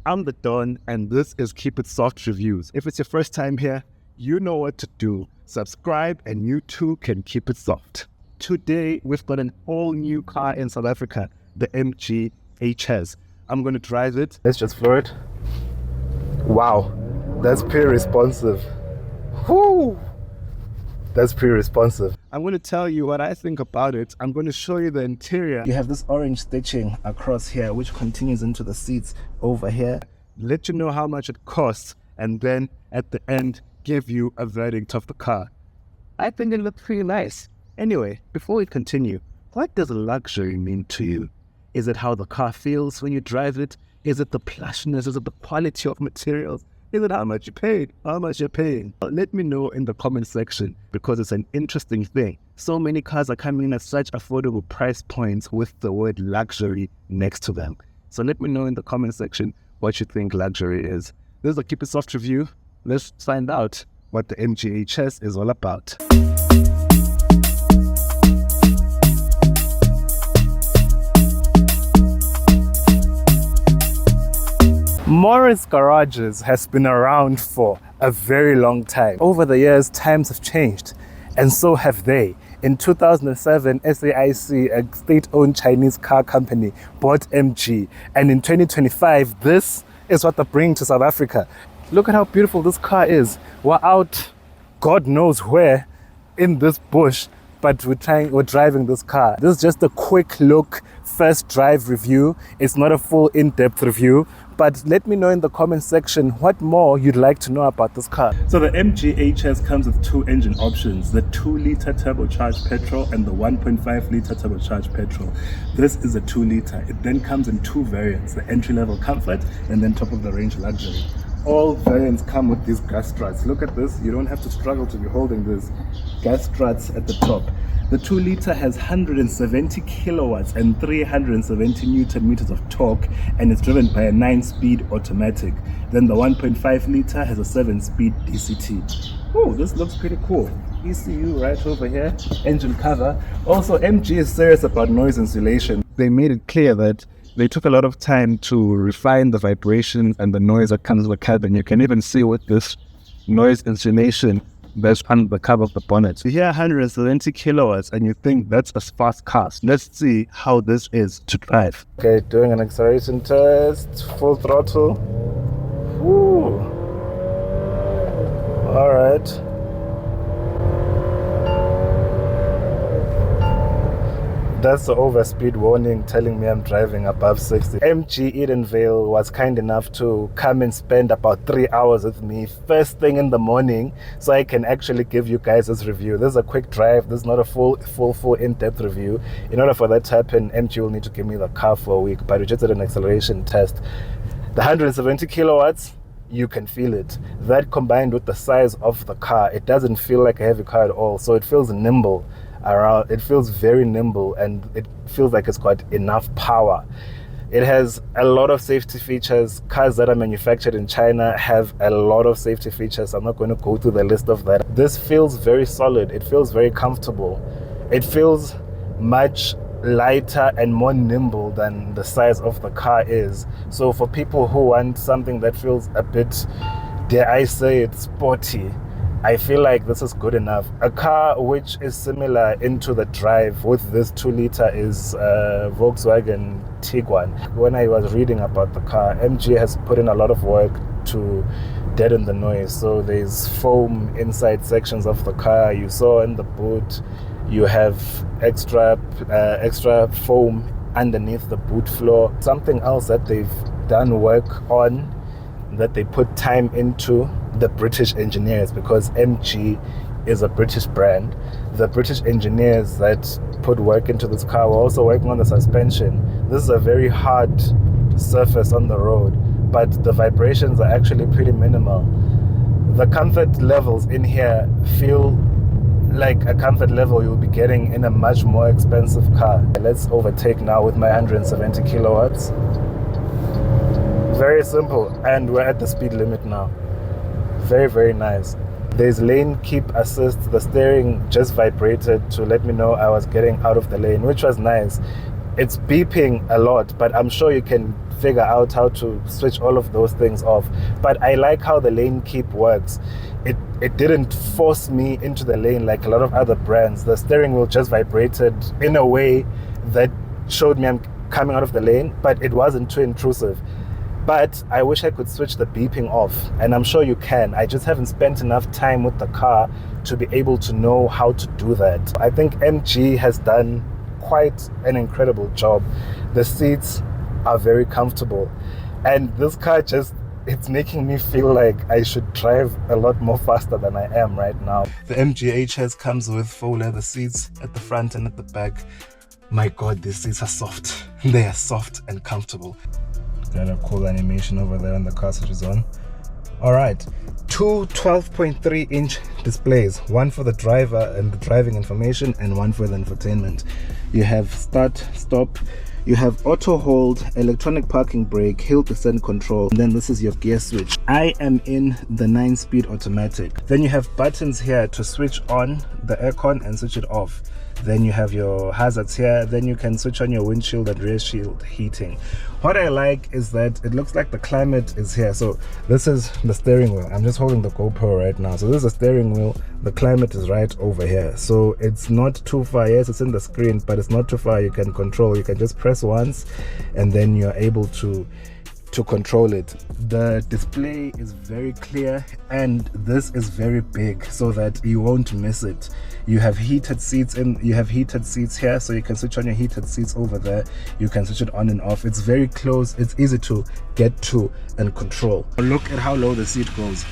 I'm the Don, and this is Keep It Soft Reviews. If it's your first time here, you know what to do. Subscribe and you too can keep it soft. Today, we've got an all-new car in South Africa, the MG HS. I'm going to drive it. Let's just floor it. Wow, that's pretty responsive. Whoo! That's pretty responsive. I'm going to tell you what I think about it. I'm going to show you the interior. You have this orange stitching across here, which continues into the seats over here. Let you know how much it costs, and then at the end, give you a verdict of the car. I think it looks pretty nice. Anyway, before we continue, what does luxury mean to you? Is it how the car feels when you drive it? Is it the plushness? Is it the quality of materials? Is it how much you paid? How much you're paying? Let me know in the comment section, because it's an interesting thing. So many cars are coming in at such affordable price points with the word luxury next to them. So let me know in the comment section what you think luxury is. This is a Keep It Soft review. Let's find out what the MG HS is all about. Morris Garages has been around for a very long time. Over the years, times have changed, and so have they. In 2007, SAIC, a state-owned Chinese car company, bought MG, and in 2025, this is what they're bringing to South Africa. Look at how beautiful this car is. We're out, God knows where, in this bush, but we're driving this car. This is just a quick look, first drive review. It's not a full in-depth review, but let me know in the comment section what more you'd like to know about this car. So the MG HS comes with two engine options, the 2-liter turbocharged petrol and the 1.5-liter turbocharged petrol. This is a 2-liter. It then comes in two variants, the entry-level comfort and then top-of-the-range luxury. All variants come with these gas struts. Look at this. You don't have to struggle to be holding this. Gas struts at the top. The 2-liter has 170 kilowatts and 370 newton meters of torque, and it's driven by a 9-speed automatic. Then the 1.5-liter has a 7-speed DCT. Oh, this looks pretty cool. ECU right over here, engine cover. Also, MG is serious about noise insulation. They made it clear that they took a lot of time to refine the vibration and the noise that comes with the cabin. You can even see with this noise insulation that's under the cover of the bonnet. You hear 170 kilowatts and you think that's a fast car. Let's see how this is to drive. Okay, doing an acceleration test, full throttle. Woo. All right. That's the overspeed warning telling me I'm driving above 60. MG Edenvale was kind enough to come and spend about 3 hours with me first thing in the morning, so I can actually give you guys this review. This is a quick drive. This is not a full in-depth review. In order for that to happen, MG will need to give me the car for a week, but we just did an acceleration test. The 170 kilowatts, you can feel it. That combined with the size of the car, it doesn't feel like a heavy car at all, so it feels nimble. It feels very nimble, and it feels like it's got enough power. It has a lot of safety features. Cars that are manufactured in China have a lot of safety features. I'm not going to go through the list of that. This feels very solid. It feels very comfortable. It feels much lighter and more nimble than the size of the car is. So for people who want something that feels a bit, dare I say it, sporty, I feel like this is good enough. A car which is similar into the drive with this 2-liter is Volkswagen Tiguan. When I was reading about the car, MG has put in a lot of work to deaden the noise. So there's foam inside sections of the car. You saw in the boot, you have extra foam underneath the boot floor. Something else that they've done work on, that they put time into, the British engineers, because MG is a British brand. The British engineers that put work into this car were also working on the suspension. This is a very hard surface on the road, but the vibrations are actually pretty minimal. The comfort levels in here feel like a comfort level you'll be getting in a much more expensive car. Let's overtake now with my 170 kilowatts. Very simple, and we're at the speed limit now. Very, very nice. There's lane keep assist. The steering just vibrated to let me know I was getting out of the lane, which was nice. it's beeping a lot, but I'm sure you can figure out how to switch all of those things off. But I like how the lane keep works. It didn't force me into the lane like a lot of other brands. The steering wheel just vibrated in a way that showed me I'm coming out of the lane, but it wasn't too intrusive. But I wish I could switch the beeping off, and I'm sure you can. I just haven't spent enough time with the car to be able to know how to do that. I think MG has done quite an incredible job. The seats are very comfortable, and this car just, it's making me feel like I should drive a lot more faster than I am right now. The MG HS comes with faux leather seats at the front and at the back. My god, these seats are soft. They are soft and comfortable. Got a cool animation over there when the car switches on. Alright, two 12.3 inch displays, one for the driver and the driving information, and one for the infotainment. You have start, stop, you have auto hold, electronic parking brake, hill descent control, and then this is your gear switch. I am in the 9-speed automatic. Then you have buttons here to switch on the aircon and switch it off. Then you have your hazards here. Then you can switch on your windshield and rear shield heating. What I like is that it looks like the climate is here. So this is the steering wheel. I'm just holding the GoPro right now. So this is the steering wheel. The climate is right over here. So it's not too far. Yes, it's in the screen, but it's not too far. You can control. You can just press once and then you're able to control it. The display is very clear, and this is very big so that you won't miss it. You have heated seats here, so you can switch on your heated seats over there. You can switch it on and off. It's very close. It's easy to get to and control. Look at how low the seat goes.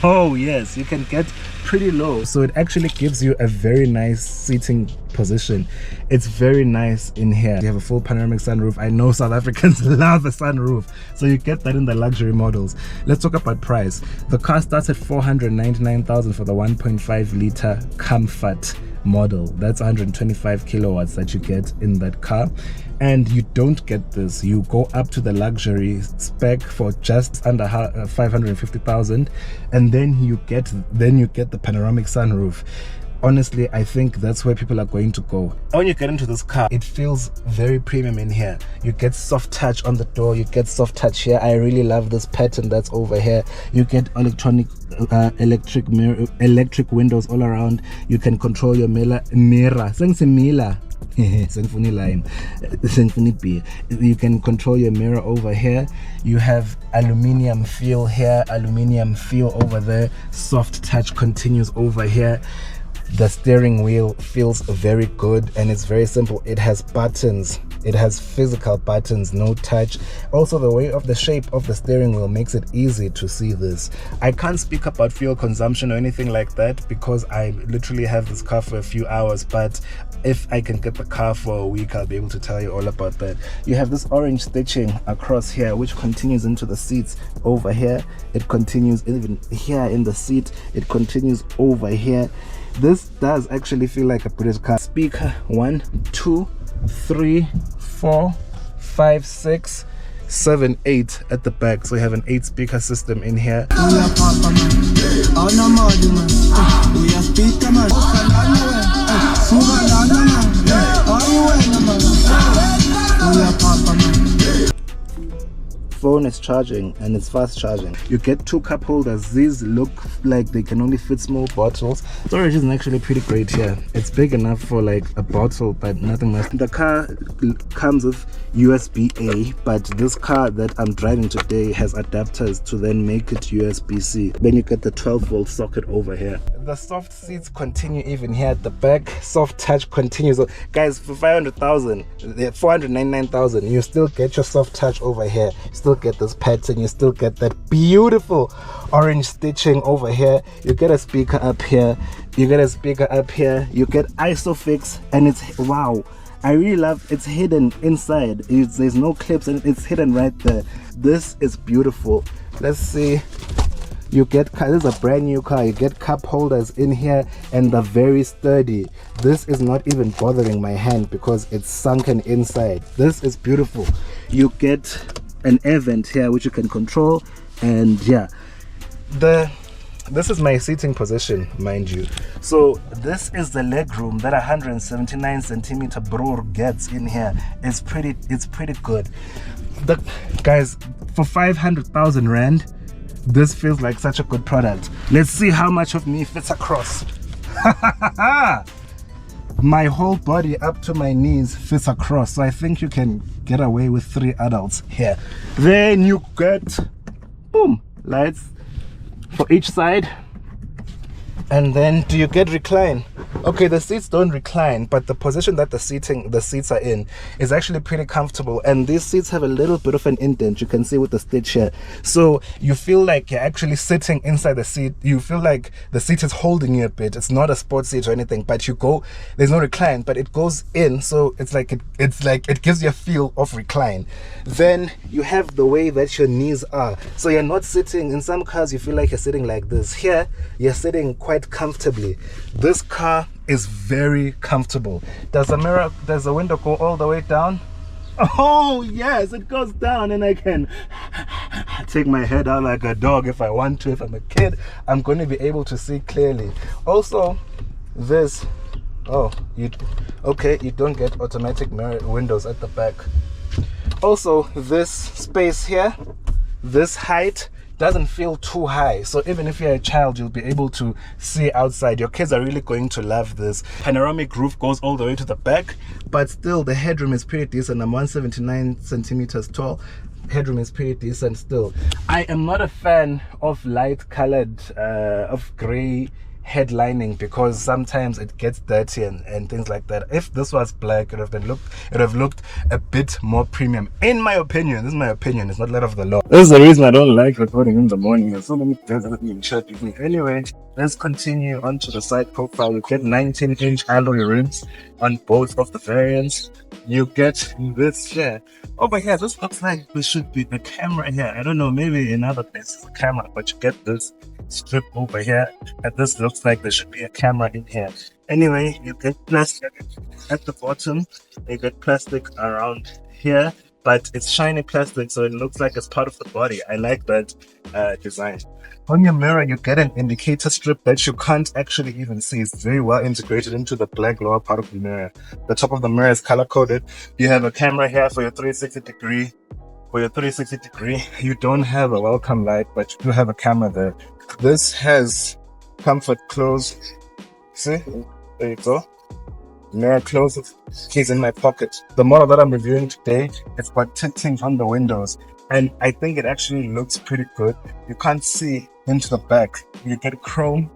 Oh yes, you can get pretty low, so it actually gives you a very nice seating position. It's very nice in here. You have a full panoramic sunroof. I know South Africans love a sunroof, so you get that in the luxury models. Let's talk about price. The car starts at 499,000 for the 1.5 liter comfort model. That's 125 kilowatts that you get in that car, and you don't get this. You go up to the luxury spec for just under 550,000, and then you get the panoramic sunroof. Honestly, I think that's where people are going to go. When you get into this car, it feels very premium in here. You get soft touch on the door, you get soft touch here. I really love this pattern that's over here. You get electric windows all around. You can control your mirror. You can control your mirror over here. You have aluminium feel here, aluminium feel over there. Soft touch continues over here. The steering wheel feels very good, and it's very simple. It has buttons. It has physical buttons, no touch. Also, the way of the shape of the steering wheel makes it easy to see this. I can't speak about fuel consumption or anything like that because I literally have this car for a few hours, but if I can get the car for a week, I'll be able to tell you all about that. You have this orange stitching across here, which continues into the seats over here. It continues even here in the seat. It continues over here. This does actually feel like a British car. Speaker 1, 2, 3, 4, 5, 6, 7, 8 at the back. So you have an 8-speaker system in here. Phone is charging, and it's fast charging. You get 2 cup holders. These look like they can only fit small bottles. Storage isn't actually pretty great here. It's big enough for like a bottle, but nothing much. The car comes with USB-A, but this car that I'm driving today has adapters to then make it USB-C. Then you get the 12-volt socket over here. The soft seats continue even here at the back. Soft touch continues. So guys, for 500,000, 499,000, you still get your soft touch over here. You still get this pattern. You still get that beautiful orange stitching over here. You get a speaker up here. You get a speaker up here. You get ISOFIX, and it's wow. I really love it's hidden inside. There's no clips, and it's hidden right there. This is beautiful. Let's see. You get, this is a brand new car. You get cup holders in here, and they're very sturdy. This is not even bothering my hand because it's sunken inside. This is beautiful. You get an air vent here which you can control, and yeah, the this is my seating position, mind you. So this is the leg room that 179 centimeter Bror gets in here. It's pretty good. Guys, for 500,000 rand, this feels like such a good product. Let's see how much of me fits across. My whole body up to my knees fits across, so I think you can get away with 3 adults here. Then you get, boom, lights for each side. And then do you get recline? Okay, the seats don't recline, but the position that the seats are in is actually pretty comfortable. And these seats have a little bit of an indent, you can see with the stitch here. So you feel like you're actually sitting inside the seat. You feel like the seat is holding you a bit. It's not a sports seat or anything, but there's no recline, but it goes in, so it's like it gives you a feel of recline. Then you have the way that your knees are. So you're not sitting, in some cars you feel like you're sitting like this. Here, you're sitting quite comfortably. This car is very comfortable. Does the window go all the way down? Oh yes, it goes down, and I can take my head out like a dog if I want to. If I'm a kid, I'm going to be able to see clearly. Also, this, you don't get automatic mirror windows at the back. Also, this space here, this height doesn't feel too high, so even if you're a child, you'll be able to see outside. Your kids are really going to love this. Panoramic roof goes all the way to the back, but still the headroom is pretty decent. I'm 179 centimeters tall. Headroom is pretty decent still. I am not a fan of light colored of gray headlining, because sometimes it gets dirty and things like that. If this was black, it would have looked a bit more premium, in my opinion. This is my opinion, it's not that of the law. This is the reason I don't like recording in the morning. There's so many things that can chat with me. Anyway, let's continue on to the side profile. You get 19-inch alloy rims on both of the variants. You get this here. Over here, this looks like there should be a camera here. I don't know, maybe in other places a camera, but you get this strip over here, and this looks like there should be a camera in here. Anyway, you get plastic at the bottom, you get plastic around here, but it's shiny plastic, so it looks like it's part of the body. I like that design. On your mirror, you get an indicator strip that you can't actually even see. It's very well integrated into the black lower part of the mirror. The top of the mirror is color coded. You have a camera here for your 360 degree. For your 360 degree, you don't have a welcome light, but you do have a camera there. This has comfort close. See? There you go. Mirror closes. Keys in my pocket. The model that I'm reviewing today, it's got tinting on the windows, and I think it actually looks pretty good. You can't see into the back. You get chrome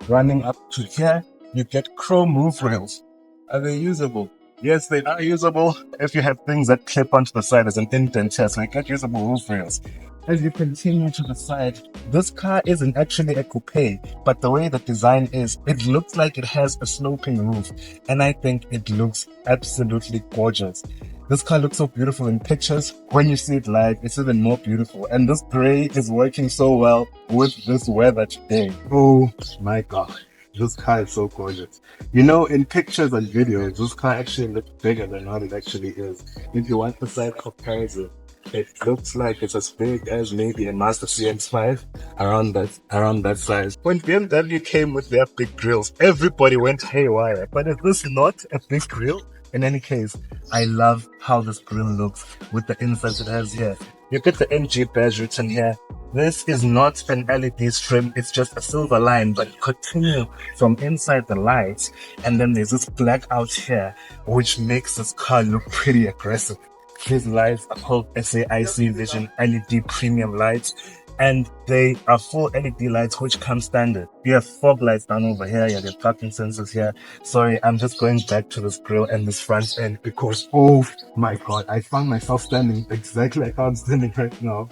running up to here. You get chrome roof rails. Are they usable? Yes, they are usable if you have things that clip onto the side as an indent here, so you get usable roof rails. As you continue to the side, this car isn't actually a coupe, but the way the design is, it looks like it has a sloping roof, and I think it looks absolutely gorgeous. This car looks so beautiful in pictures. When you see it live, it's even more beautiful, and this gray is working so well with this weather today. Oh my god. This car is so gorgeous. You know, in pictures and videos, this car actually looks bigger than what it actually is. If you want the side comparison, it looks like it's as big as maybe a Mazda CX-5, around that size. When BMW came with their big grills, everybody went haywire. But is this not a big grill? In any case, I love how this grill looks with the insides it has here. You get the MG badge written here. This is not an LED trim, it's just a silver line, but continue from inside the lights, and then there's this black out here, which makes this car look pretty aggressive. These lights are called SAIC Vision LED Premium Lights, and they are full LED lights which come standard. You have fog lights down over here, you have your parking sensors here. Sorry, I'm just going back to this grille and this front end because, oh my god, I found myself standing exactly like how I'm standing right now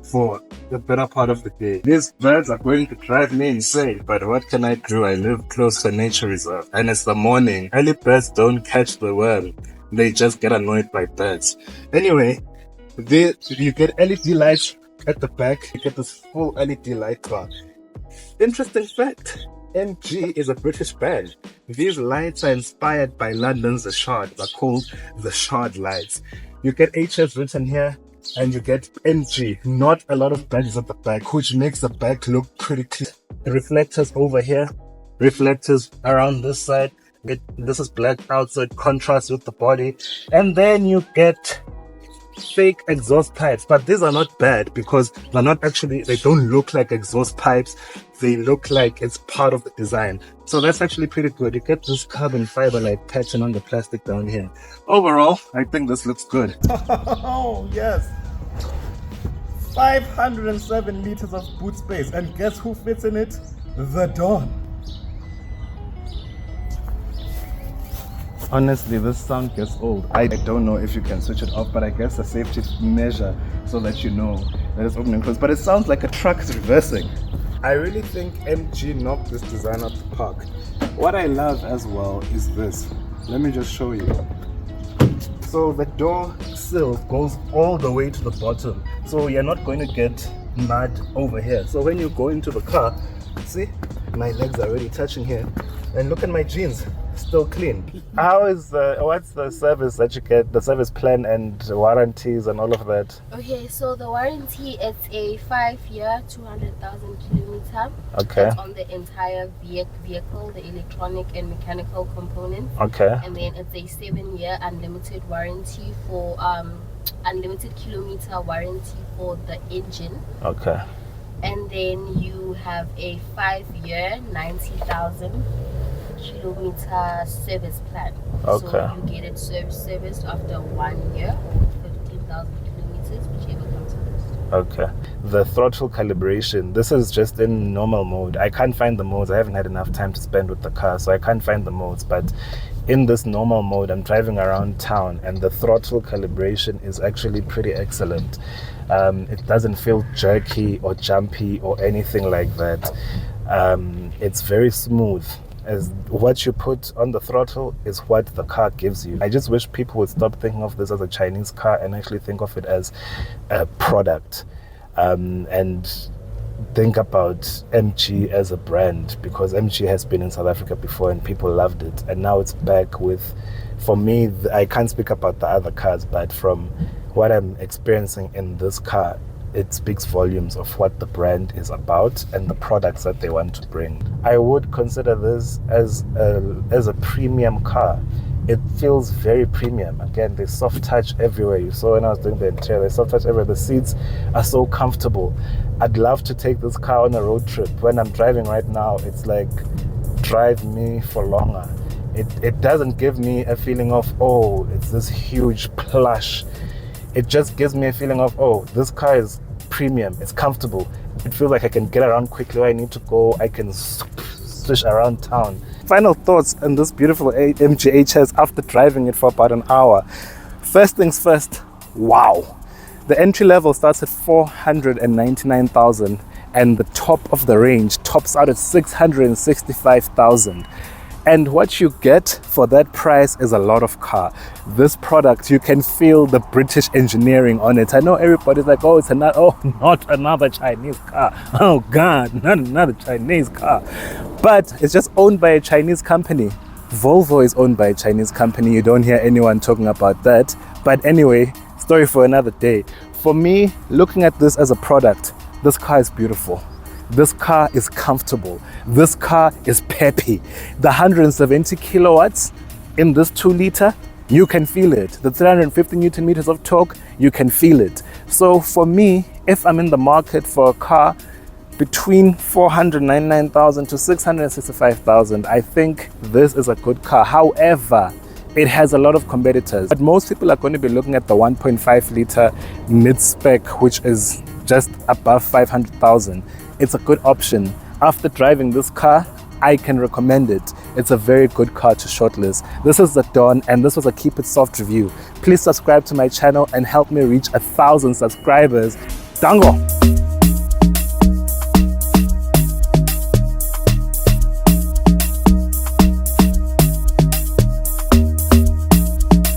for the better part of the day. These birds are going to drive me insane, but what can I do? I live close to a nature reserve, and it's the morning. Early birds don't catch the worm. They just get annoyed by birds. Anyway, you get LED lights at the back. You get this full LED light bar. Interesting fact, MG is a British brand. These lights are inspired by London's The Shard. They're called The Shard lights. You get HS written here. and you get MG. Not a lot of badges at the back, which makes the back look pretty clean. Reflectors over here, reflectors around this side. This is blacked out, so it contrasts with the body. And then you get fake exhaust pipes, but these are not bad because they're not actually, they don't look like exhaust pipes. They look like it's part of the design. So that's actually pretty good. You get this carbon fiber like pattern on the plastic down here. Overall, I think this looks good. Oh yes, 507 liters of boot space, and guess who fits in it? The Dawn. Honestly, this sound gets old. I don't know if you can switch it off, but I guess a safety measure so that you know that it's open and closed. But it sounds like a truck is reversing. I really think MG knocked this design out the park. What I love as well is this. Let me just show you. So the door sill goes all the way to the bottom. So you're not going to get mud over here. So when you go into the car, see, my legs are already touching here. And look at my jeans, still clean. How is what's the service that you get, the service plan and warranties and all of that? Okay, so the warranty, it's a 5-year, 200,000 kilometer. Okay. That's on the entire vehicle, the electronic and mechanical components. Okay. And then it's a 7-year unlimited warranty for unlimited kilometer warranty for the engine. Okay. And then you have a 5-year, 90,000 kilometer service plan. Okay. So you get it serviced after 1 year, 15,000 kilometers, whichever comes first. Okay. The throttle calibration, this is just in normal mode. I can't find the modes. I haven't had enough time to spend with the car, so I can't find the modes. But in this normal mode, I'm driving around town and the throttle calibration is actually pretty excellent. It doesn't feel jerky or jumpy or anything like that. It's very smooth. As what you put on the throttle is what the car gives you. I just wish people would stop thinking of this as a Chinese car and actually think of it as a product, and think about MG as a brand, because MG has been in South Africa before and people loved it, and now it's back with, for me, I can't speak about the other cars, but from what I'm experiencing in this car, it speaks volumes of what the brand is about and the products that they want to bring. I would consider this as a premium car. It feels very premium. Again, there's soft touch everywhere. You saw when I was doing the interior, there's soft touch everywhere. The seats are so comfortable. I'd love to take this car on a road trip. When I'm driving right now, it's like, drive me for longer. It doesn't give me a feeling of, oh, it's this huge plush. It just gives me a feeling of, oh, this car is premium, it's comfortable. It feels like I can get around quickly where I need to go. I can swish around town. Final thoughts on this beautiful MG HS after driving it for about an hour. First things first, wow. The entry level starts at 499,000 and the top of the range tops out at 665,000. And what you get for that price is a lot of car. This product, you can feel the British engineering on it. I know everybody's like, oh, it's another, oh, not another Chinese car. Oh God, not another Chinese car. But it's just owned by a Chinese company. Volvo is owned by a Chinese company. You don't hear anyone talking about that. But anyway, story for another day. For me, looking at this as a product, this car is beautiful. This car is comfortable. This car is peppy. The 170 kilowatts in this 2-liter, you can feel it. The 350 Newton meters of torque, you can feel it. So for me, if I'm in the market for a car between 499,000 to 665,000, I think this is a good car. However, it has a lot of competitors. But most people are going to be looking at the 1.5 liter mid-spec, which is just above 500,000. It's a good option. After driving this car, I can recommend it. It's a very good car to shortlist. This is the Dawn and this was a Keep It Soft review. Please subscribe to my channel and help me reach 1,000 subscribers. Dango!